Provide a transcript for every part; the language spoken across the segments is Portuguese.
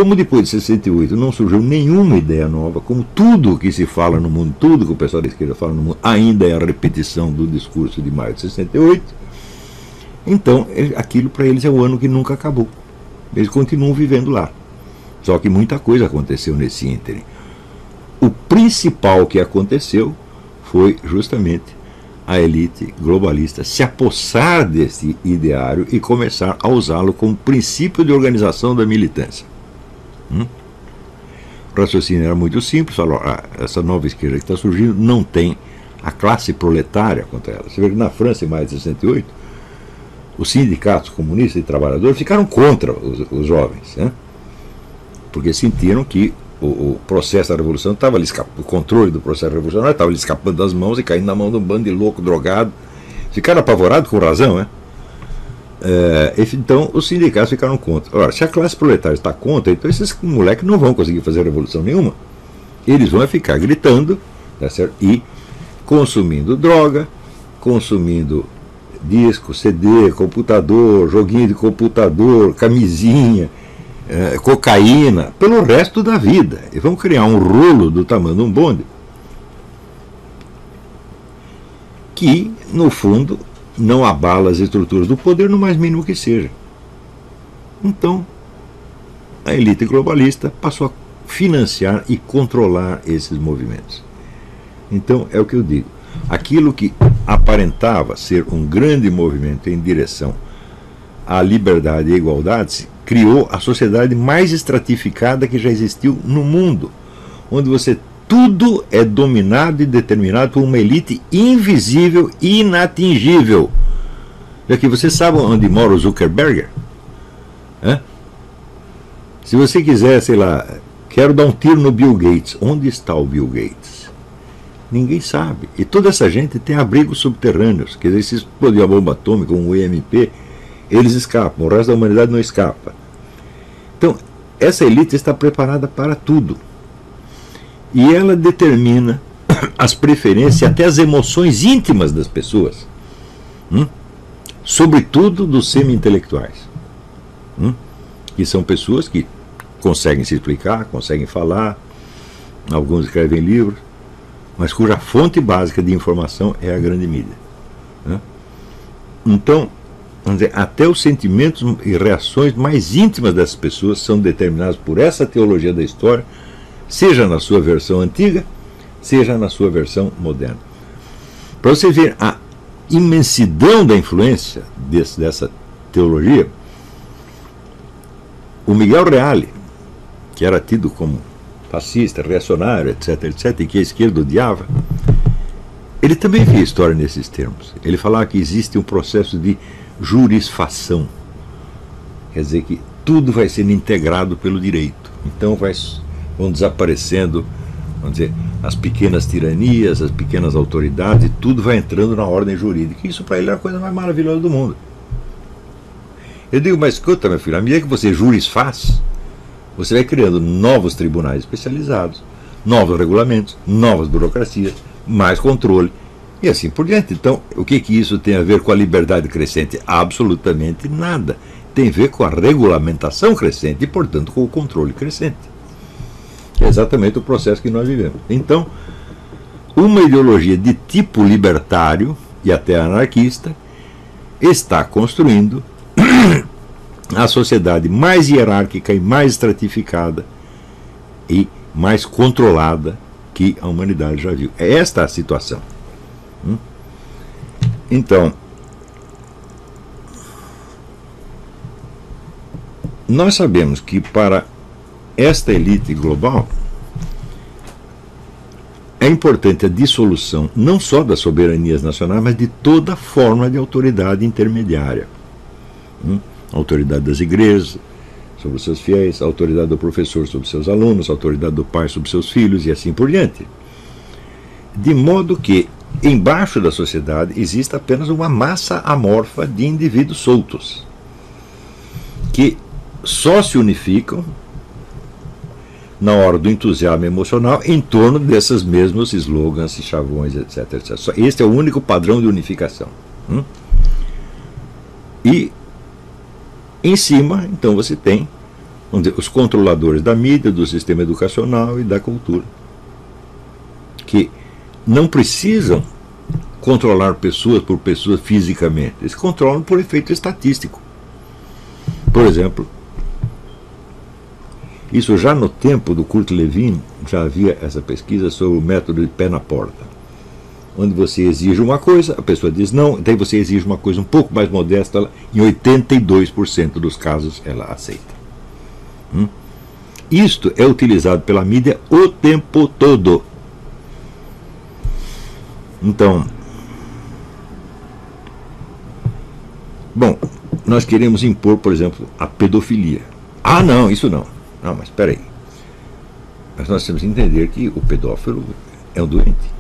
como depois de 68 não surgiu nenhuma ideia nova, como tudo que se fala no mundo, tudo que o pessoal da esquerda fala no mundo, ainda é a repetição do discurso de maio de 68, então aquilo para eles é o ano que nunca acabou. Eles continuam vivendo lá. Só que muita coisa aconteceu nesse ínterim. O principal que aconteceu foi justamente a elite globalista se apossar desse ideário e começar a usá-lo como princípio de organização da militância. O raciocínio era muito simples, falou, essa nova esquerda que está surgindo não tem a classe proletária contra ela. Você vê que na França, em maio de 68, os sindicatos comunistas e trabalhadores ficaram contra os jovens, né? Porque sentiram que o processo da revolução estava ali escapando, o controle do processo revolucionário estava ali escapando das mãos e caindo na mão de um bando de louco, drogado. Ficaram apavorados com razão, né? Então os sindicatos ficaram contra. Agora, se a classe proletária está contra, então esses moleques não vão conseguir fazer revolução nenhuma. Eles vão ficar gritando, tá certo? E consumindo droga, consumindo disco, CD, computador, joguinho de computador, camisinha, cocaína, pelo resto da vida. E vão criar um rolo do tamanho de um bonde que, no fundo, não abala as estruturas do poder no mais mínimo que seja. Então, a elite globalista passou a financiar e controlar esses movimentos. Então, é o que eu digo. Aquilo que aparentava ser um grande movimento em direção à liberdade e à igualdade criou a sociedade mais estratificada que já existiu no mundo, onde tudo é dominado e determinado por uma elite invisível e inatingível. E aqui, você sabe onde mora o Zuckerberg? Se você quiser, sei lá, quero dar um tiro no Bill Gates, onde está o Bill Gates? Ninguém sabe. E toda essa gente tem abrigos subterrâneos. Quer dizer, se explodir uma bomba atômica, um UMP, eles escapam, o resto da humanidade não escapa. Então, essa elite está preparada para tudo. E ela determina as preferências e até as emoções íntimas das pessoas. Sobretudo dos semi-intelectuais. Que são pessoas que conseguem se explicar, conseguem falar, alguns escrevem livros, mas cuja fonte básica de informação é a grande mídia. Então, vamos dizer, até os sentimentos e reações mais íntimas dessas pessoas são determinados por essa teologia da história, seja na sua versão antiga, seja na sua versão moderna. Para você ver a imensidão da influência dessa teologia, o Miguel Reale, que era tido como fascista, reacionário, etc., e que a esquerda odiava, ele também via história nesses termos. Ele falava que existe um processo de jurisfação, quer dizer que tudo vai sendo integrado pelo direito. Então vão desaparecendo, vamos dizer, as pequenas tiranias, as pequenas autoridades, e tudo vai entrando na ordem jurídica. Isso para ele é a coisa mais maravilhosa do mundo. Eu digo, mas escuta, meu filho, à medida que você jurisfaz, você vai criando novos tribunais especializados, novos regulamentos, novas burocracias, mais controle, e assim por diante. Então, o que isso tem a ver com a liberdade crescente? Absolutamente nada. Tem a ver com a regulamentação crescente e, portanto, com o controle crescente. É exatamente o processo que nós vivemos. Então, uma ideologia de tipo libertário e até anarquista está construindo a sociedade mais hierárquica e mais estratificada e mais controlada que a humanidade já viu. É esta a situação. Então, nós sabemos que para esta elite global é importante a dissolução não só das soberanias nacionais, mas de toda forma de autoridade intermediária. A autoridade das igrejas sobre os seus fiéis, a autoridade do professor sobre seus alunos, a autoridade do pai sobre seus filhos e assim por diante. De modo que, embaixo da sociedade, existe apenas uma massa amorfa de indivíduos soltos, que só se unificam na hora do entusiasmo emocional em torno desses mesmos slogans e chavões, etc., etc. Este é o único padrão de unificação. E em cima, então, você tem vamos dizer, os controladores da mídia, do sistema educacional e da cultura, que não precisam controlar pessoas por pessoas fisicamente, eles controlam por efeito estatístico. Por exemplo, isso já no tempo do Kurt Lewin, já havia essa pesquisa sobre o método de pé na porta, onde você exige uma coisa, a pessoa diz não, daí você exige uma coisa um pouco mais modesta, em 82% dos casos ela aceita. Isto é utilizado pela mídia o tempo todo. Então, bom, nós queremos impor, por exemplo, a pedofilia. Ah, não, isso não. Não, mas espera aí. Mas nós temos que entender que o pedófilo é um doente.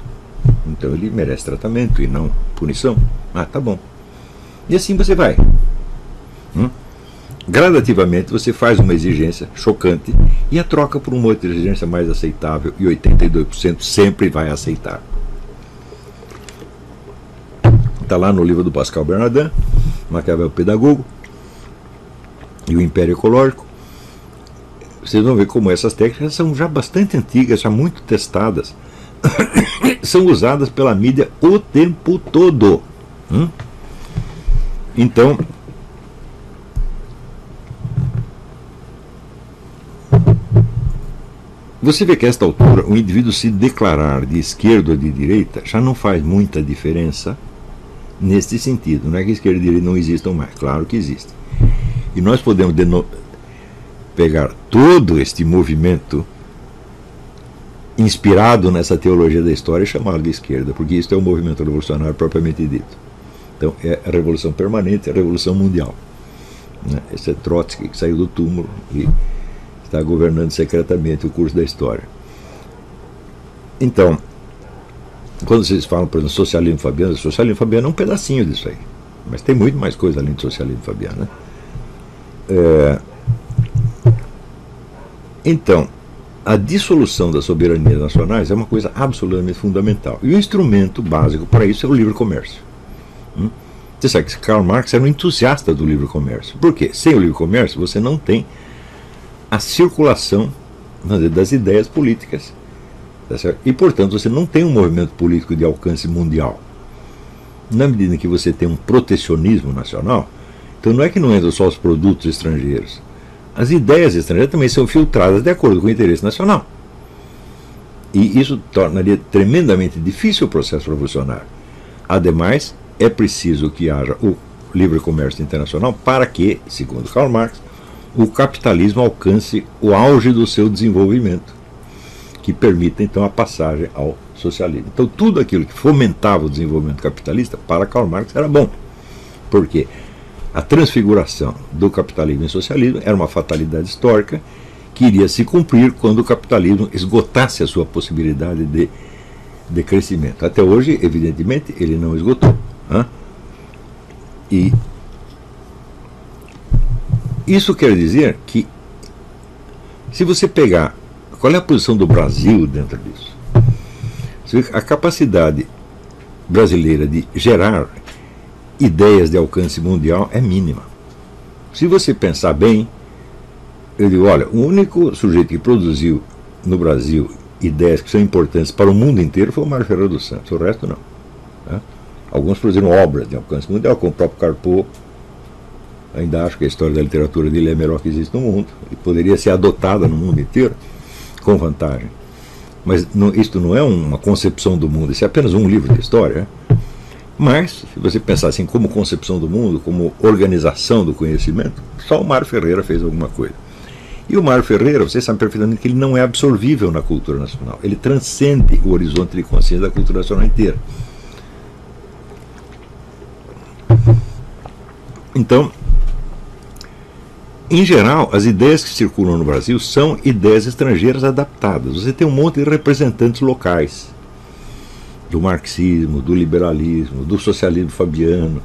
Então ele merece tratamento e não punição. Ah, tá bom. E assim você vai. Gradativamente você faz uma exigência chocante e a troca por uma outra exigência mais aceitável, e 82% sempre vai aceitar. Está lá no livro do Pascal Bernardin, Maquiavel Pedagogo e o Império Ecológico. Vocês vão ver como essas técnicas são já bastante antigas, já muito testadas. São usadas pela mídia o tempo todo. Então, você vê que a esta altura o indivíduo se declarar de esquerda ou de direita já não faz muita diferença neste sentido. Não é que esquerda e direita não existam mais, claro que existem. E nós podemos pegar todo este movimento inspirado nessa teologia da história e chamá-lo de esquerda, porque isso é um movimento revolucionário propriamente dito. Então é a revolução permanente, a revolução mundial. Esse é Trotsky, que saiu do túmulo e está governando secretamente o curso da história. Então, quando vocês falam, por exemplo, socialismo fabiano é um pedacinho disso aí. Mas tem muito mais coisa além do socialismo fabiano, Então, a dissolução das soberanias nacionais é uma coisa absolutamente fundamental. E o instrumento básico para isso é o livre comércio. Você sabe que Karl Marx era um entusiasta do livre comércio. Por quê? Sem o livre comércio você não tem a circulação das ideias políticas. Tá certo? E, portanto, você não tem um movimento político de alcance mundial. Na medida em que você tem um protecionismo nacional, então não é que não entram só os produtos estrangeiros. As ideias estrangeiras também são filtradas de acordo com o interesse nacional. E isso tornaria tremendamente difícil o processo revolucionário. Ademais, é preciso que haja o livre comércio internacional para que, segundo Karl Marx, o capitalismo alcance o auge do seu desenvolvimento, que permita então a passagem ao socialismo. Então tudo aquilo que fomentava o desenvolvimento capitalista para Karl Marx era bom, porque a transfiguração do capitalismo em socialismo era uma fatalidade histórica que iria se cumprir quando o capitalismo esgotasse a sua possibilidade de crescimento. Até hoje, evidentemente, ele não esgotou. E isso quer dizer que, se você pegar qual é a posição do Brasil dentro disso, a capacidade brasileira de gerar ideias de alcance mundial é mínima. Se você pensar bem, eu digo, olha, o único sujeito que produziu no Brasil ideias que são importantes para o mundo inteiro foi o Mário Ferreira dos Santos, o resto não. Alguns produziram obras de alcance mundial, como o próprio Carpo. Ainda acho que a história da literatura dele é a melhor que existe no mundo e poderia ser adotada no mundo inteiro com vantagem. Mas isto não é uma concepção do mundo, isso é apenas um livro de história. Mas, se você pensar assim, como concepção do mundo, como organização do conhecimento, só o Mário Ferreira fez alguma coisa. E o Mário Ferreira, vocês sabem perfeitamente que ele não é absorvível na cultura nacional. Ele transcende o horizonte de consciência da cultura nacional inteira. Então, em geral, as ideias que circulam no Brasil são ideias estrangeiras adaptadas. Você tem um monte de representantes locais do marxismo, do liberalismo, do socialismo fabiano,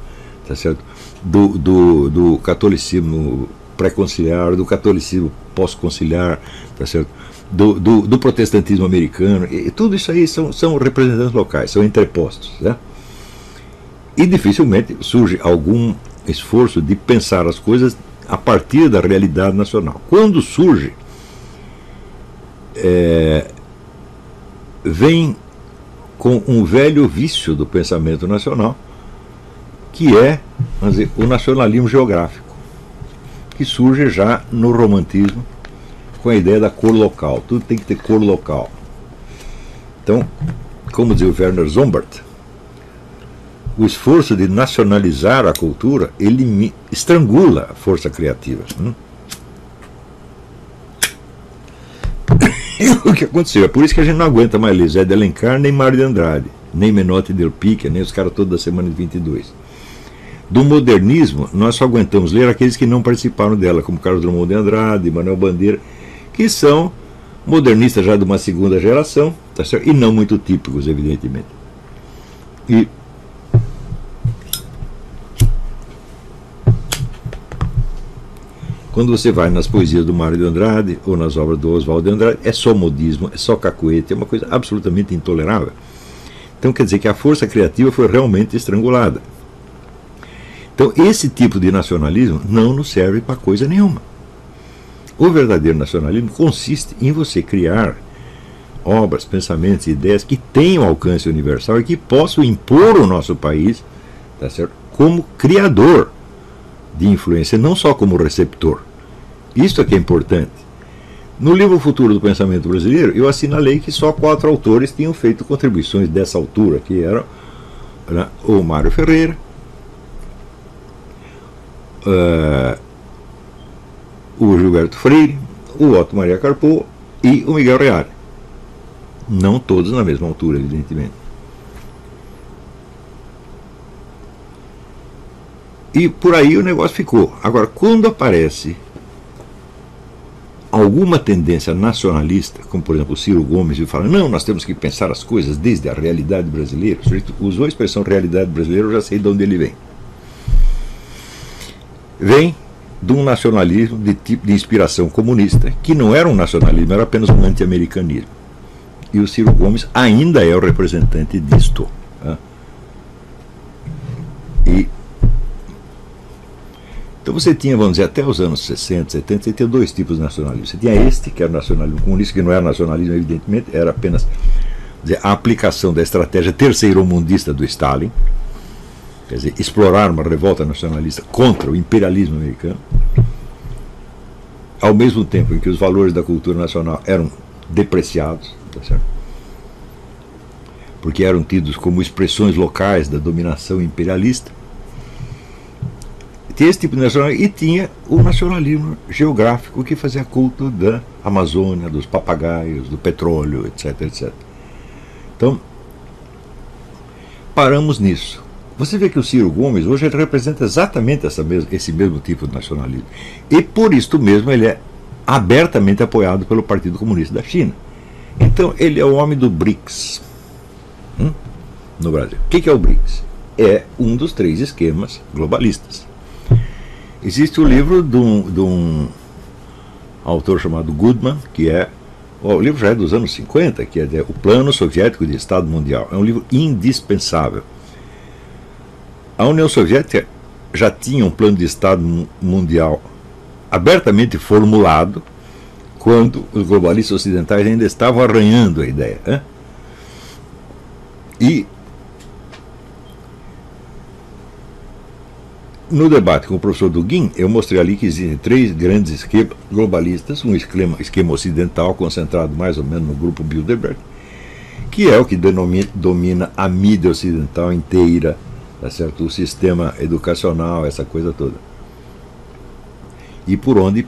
tá certo? Do catolicismo pré-conciliar, do catolicismo pós-conciliar, tá certo? Do protestantismo americano. E tudo isso aí são representantes locais, são entrepostos, né? E dificilmente surge algum esforço de pensar as coisas a partir da realidade nacional. Quando surge, vem com um velho vício do pensamento nacional, que é, vamos dizer, o nacionalismo geográfico, que surge já no romantismo, com a ideia da cor local. Tudo tem que ter cor local. Então, como dizia o Werner Sombart, o esforço de nacionalizar a cultura, ele estrangula a força criativa. E o que aconteceu? É por isso que a gente não aguenta mais ler Zé de Alencar, nem Mário de Andrade, nem Menotti del Pica, nem os caras todos da Semana de 22. Do modernismo, nós só aguentamos ler aqueles que não participaram dela, como Carlos Drummond de Andrade, Manuel Bandeira, que são modernistas já de uma segunda geração, tá certo? E não muito típicos, evidentemente. E quando você vai nas poesias do Mário de Andrade ou nas obras do Oswaldo de Andrade, é só modismo, é só cacuete, é uma coisa absolutamente intolerável. Então quer dizer que a força criativa foi realmente estrangulada. Então esse tipo de nacionalismo não nos serve para coisa nenhuma. O verdadeiro nacionalismo consiste em você criar obras, pensamentos, ideias que tenham alcance universal e que possam impor o nosso país, tá certo, como criador de influência, não só como receptor. Isso é que é importante. No livro Futuro do Pensamento Brasileiro, eu assinalei que só 4 autores tinham feito contribuições dessa altura, que eram, né, o Mário Ferreira, o Gilberto Freire, o Otto Maria Carpo e o Miguel Reale. Não todos na mesma altura, evidentemente. E por aí o negócio ficou. Agora, quando aparece alguma tendência nacionalista, como por exemplo o Ciro Gomes, e fala, não, nós temos que pensar as coisas desde a realidade brasileira. O sujeito usou a expressão realidade brasileira, eu já sei de onde ele vem. Vem de um nacionalismo de tipo de inspiração comunista, que não era um nacionalismo, era apenas um anti-americanismo. E o Ciro Gomes ainda é o representante disto. Né? Então você tinha, vamos dizer, até os anos 60, 70, você tinha 2 tipos de nacionalismo. Você tinha este, que era o nacionalismo comunista, que não era nacionalismo, evidentemente, era apenas dizer, a aplicação da estratégia terceiromundista do Stalin, quer dizer, explorar uma revolta nacionalista contra o imperialismo americano, ao mesmo tempo em que os valores da cultura nacional eram depreciados, tá certo? Porque eram tidos como expressões locais da dominação imperialista. Tinha esse tipo de nacionalismo e tinha o nacionalismo geográfico que fazia culto da Amazônia, dos papagaios, do petróleo, etc, etc. Então, paramos nisso. Você vê que o Ciro Gomes hoje ele representa exatamente esse mesmo tipo de nacionalismo. E por isso mesmo ele é abertamente apoiado pelo Partido Comunista da China. Então ele é o homem do BRICS no Brasil. O que é o BRICS? É um dos 3 esquemas globalistas. Existe o livro de um autor chamado Goodman, que é, o livro já é dos anos 50, que é o Plano Soviético de Estado Mundial. É um livro indispensável. A União Soviética já tinha um plano de Estado mundial abertamente formulado quando os globalistas ocidentais ainda estavam arranhando a ideia. Né? E no debate com o professor Dugin, eu mostrei ali que existem 3 grandes esquemas globalistas, um esquema ocidental concentrado mais ou menos no grupo Bilderberg, que é o que domina a mídia ocidental inteira, tá certo? O sistema educacional, essa coisa toda. E por onde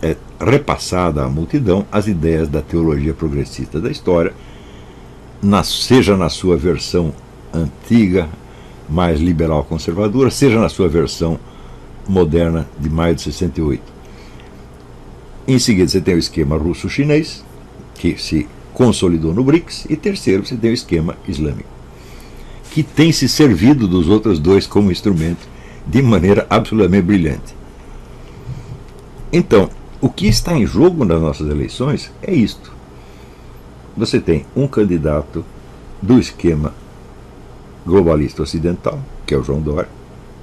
é repassada à multidão as ideias da teologia progressista da história, seja na sua versão antiga, mais liberal conservadora, seja na sua versão moderna de maio de 68. Em seguida você tem o esquema russo-chinês, que se consolidou no BRICS, e terceiro você tem o esquema islâmico, que tem se servido dos outros 2 como instrumento de maneira absolutamente brilhante. Então, o que está em jogo nas nossas eleições é isto. Você tem um candidato do esquema globalista ocidental, que é o João Dória,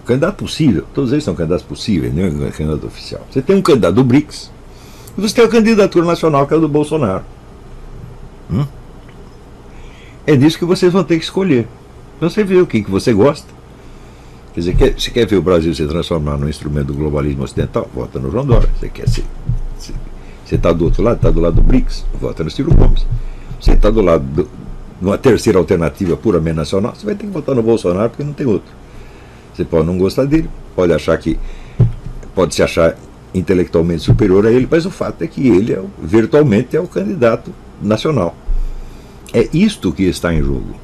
candidato possível, todos eles são candidatos possíveis, nem um candidato oficial. Você tem um candidato do BRICS, e você tem a candidatura nacional, que é a do Bolsonaro. É disso que vocês vão ter que escolher. Então você vê o que você gosta. Quer dizer, você quer ver o Brasil se transformar num instrumento do globalismo ocidental? Vota no João Dória. Você está do outro lado, está do lado do BRICS, vota no Ciro Gomes. Você está do lado de uma terceira alternativa puramente nacional, você vai ter que votar no Bolsonaro, porque não tem outro. Você pode não gostar dele, pode se achar intelectualmente superior a ele, mas o fato é que ele virtualmente é o candidato nacional. É isto que está em jogo.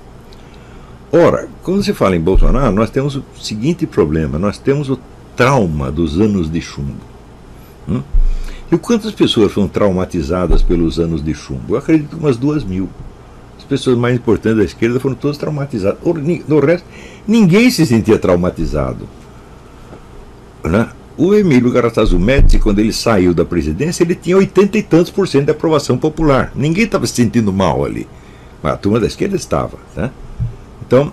Ora, quando se fala em Bolsonaro, nós temos o seguinte problema: nós temos o trauma dos anos de chumbo. E quantas pessoas foram traumatizadas pelos anos de chumbo? Eu acredito umas 2.000. As pessoas mais importantes da esquerda foram todas traumatizadas. No resto, ninguém se sentia traumatizado. Né? O Emílio Garastazu Médici, quando ele saiu da presidência, ele tinha 80 e tantos % de aprovação popular. Ninguém estava se sentindo mal ali. Mas a turma da esquerda estava. Né? Então,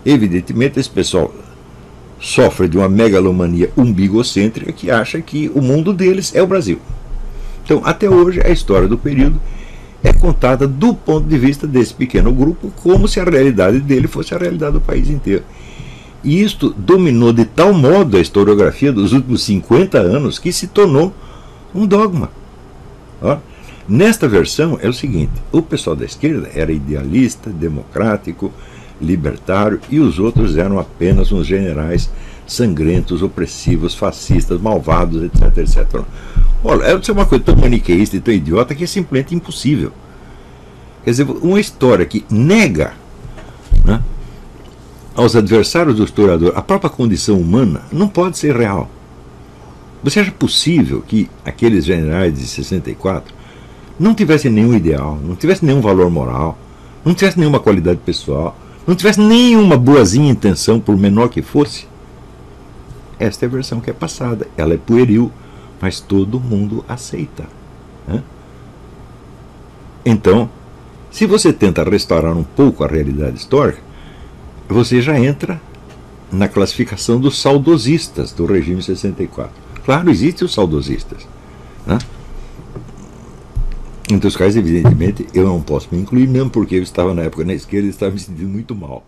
evidentemente, esse pessoal sofre de uma megalomania umbigocêntrica que acha que o mundo deles é o Brasil. Então, até hoje, a história do período é contada do ponto de vista desse pequeno grupo, como se a realidade dele fosse a realidade do país inteiro. E isto dominou de tal modo a historiografia dos últimos 50 anos que se tornou um dogma. Ó, nesta versão é o seguinte: o pessoal da esquerda era idealista, democrático, libertário, e os outros eram apenas uns generais sangrentos, opressivos, fascistas, malvados, etc, etc. Olha, isso é uma coisa tão maniqueísta e tão idiota que é simplesmente impossível. Quer dizer, uma história que nega, né, aos adversários do historiador a própria condição humana não pode ser real. Você acha possível que aqueles generais de 64 não tivessem nenhum ideal, não tivessem nenhum valor moral, não tivessem nenhuma qualidade pessoal, não tivesse nenhuma boazinha intenção, por menor que fosse? Esta é a versão que é passada. Ela é pueril, mas todo mundo aceita. Né? Então, se você tenta restaurar um pouco a realidade histórica, você já entra na classificação dos saudosistas do regime 64. Claro, existem os saudosistas. Né? Entre os quais, evidentemente, eu não posso me incluir, mesmo porque eu estava na época na esquerda e estava me sentindo muito mal.